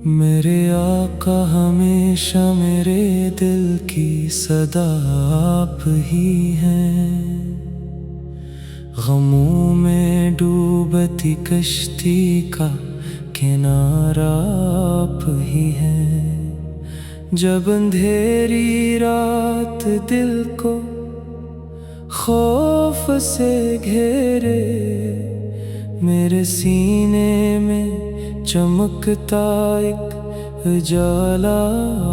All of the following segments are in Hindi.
मेरे आका हमेशा मेरे दिल की सदा आप ही हैं। गमों में डूबती कश्ती का किनारा आप ही हैं। जब अंधेरी रात दिल को खौफ से घेरे, मेरे सीने में चमकता एक उजाला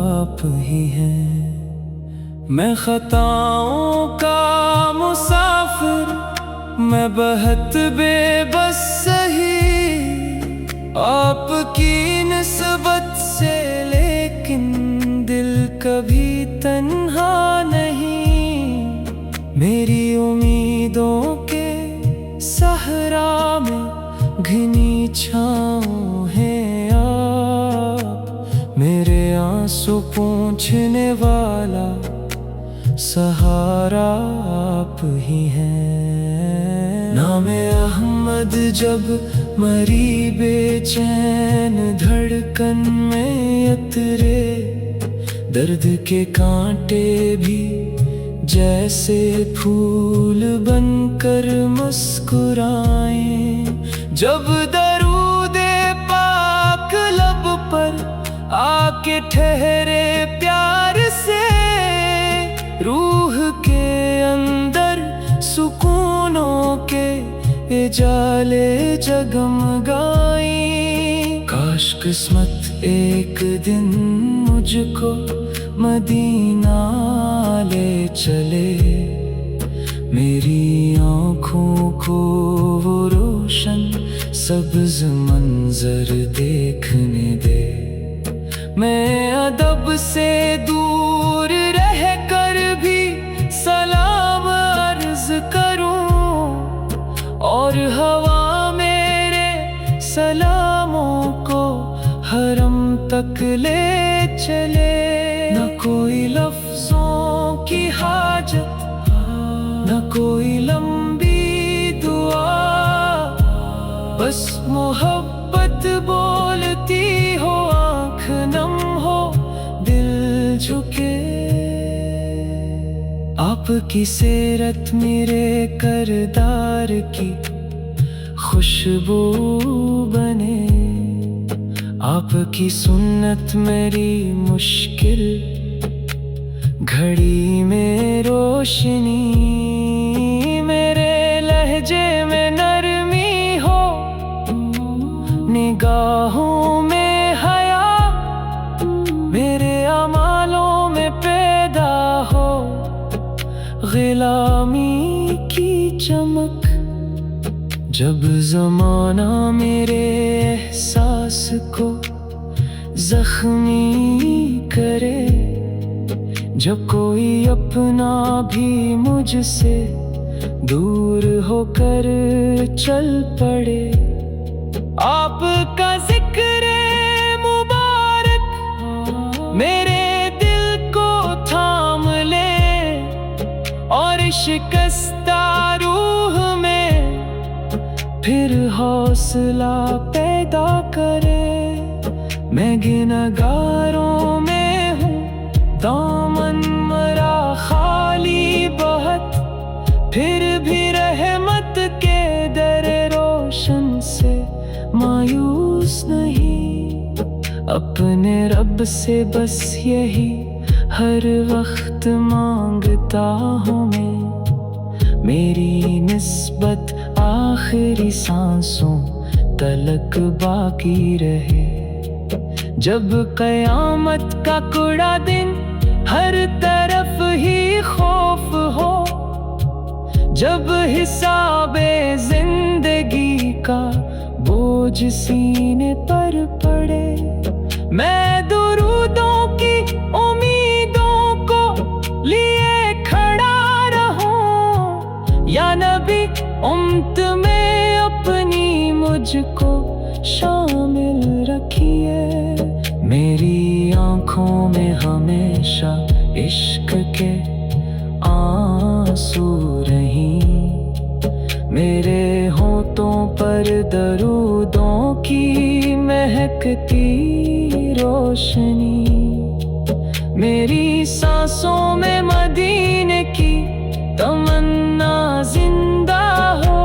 आप ही हैं। मैं खताओं का मुसाफिर, मैं बहत बेबस सही आपकी निस्बत से, लेकिन दिल कभी तन्हा नहीं। मेरी उम्मीदों के सहरा में घनी छाँव हैं आप, मेरे आंसू पोंछने वाला सहारा आप ही हैं। नामे अहमद जब मरी बेचैन धड़कन में अतरे, दर्द के कांटे भी जैसे फूल बनकर मुस्कुराए। जब दरूदे पाक लब पर आके ठहरे प्यार से, रूह के अंदर सुकूनों के उजाले जगमगाए। काश किस्मत एक दिन मुझको मदीना ले चले, मेरी आँखों को वो रोशन सब्ज मंजर देखने दे। मैं अदब से दूर रह कर भी सलाम अर्ज करूं, और हवा मेरे सलामों को हरम तक ले चले। न कोई लफ्जों की हाजत, न कोई लंबी दुआ, बस मोहब्बत बोलती हो, आँख नम हो, दिल झुके। आपकी सीरत मेरे करदार की खुशबू बने, आपकी सुन्नत मेरी मुश्किल घड़ी में रोशनी। मेरे लहजे में नरमी हो, निगाहों में हया, मेरे अमालों में पैदा हो ग़िलामी की चमक। जब ज़माना मेरे एहसास को ज़ख्मी करे, जब कोई अपना भी मुझसे दूर होकर चल पड़े, आपका जिक्र मुबारक मेरे दिल को थाम ले, और शिकस्ता रूह में फिर हौसला पैदा करे। मैं गुनहगारों में हूँ, दामन मरा खाली बहुत, फिर भी रहमत के दर रोशन से मायूस नहीं। अपने रब से बस यही हर वक्त मांगता हूँ मैं, मेरी निस्बत आखिरी सांसों तलक बाकी रहे। जब क़यामत का कुड़ा दिन हर तरफ ही खौफ हो, जब हिसाबे जिंदगी का बोझ सीने पर पड़े, मैं दुरूदों की उम्मीदों को लिए खड़ा रहूं। या नबी उम्मत में अपनी मुझको शामिल रखिए, मेरी आँखों में हमेशा इश्क के आंसू रहीं, मेरे होठों पर दरूदों की महकती रोशनी, मेरी सांसों में मदीने की तमन्ना जिंदा हो,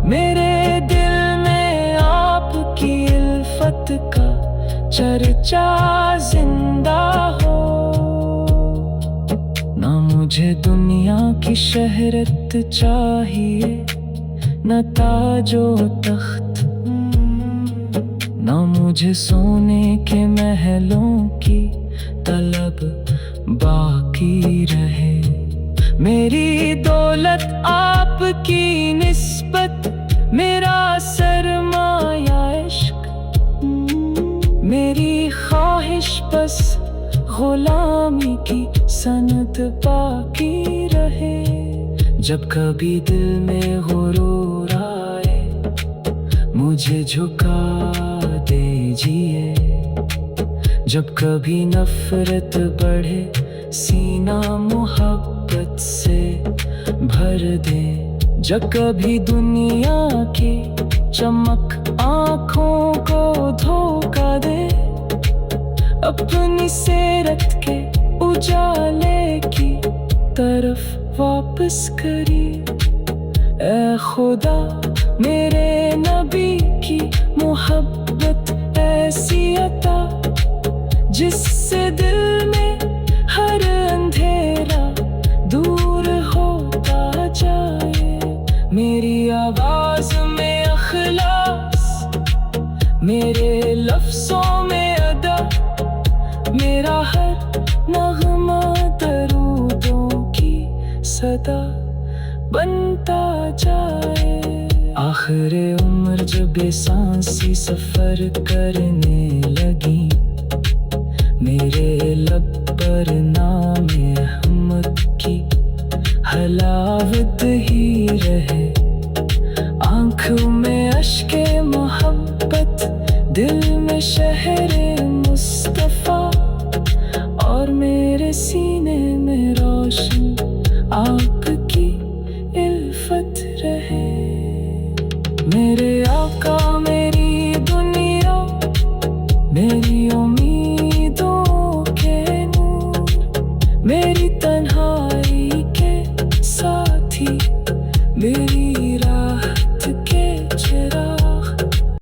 मेरे दिल में आपकी इल्फत का चर्चा जिंदा हो। ना मुझे दुनिया की शहरत चाहिए, न ताजो तख्त, ना मुझे सोने के महलों की तलब बाकी रहे। मेरी दौलत आपकी निस्बत, मेरा सरमाया इश्क, मेरी ख्वाहिश बस गुलामी की सनत बाकी रहे। जब कभी दिल में गुरूर आए, मुझे झुका दीजिए, जब कभी नफरत बढ़े, सीना मोहब्बत से भर दे। जब कभी दुनिया की चमक आँखों को धोखा दे, अपनी सीरत के उजाले की तरफ वापस करिए। ऐ खुदा, मेरे नबी की मोहब्बत ऐसी अता, जिससे दिल में हर अंधेरा दूर होता जाए। मेरी आवाज में अखलास, मेरे लफ्जों में अदा, मेरा हर नगमा दरूदों की सदा बनता जाए। आखिरे उम्र जब बेसांसी सफर करने लगी, मेरे लब पर नामे अहमद की हलावत ही रहे। आँखों में अश्के मोहब्बत, दिल में शहरे मुस्तफा, और मेरे सीने में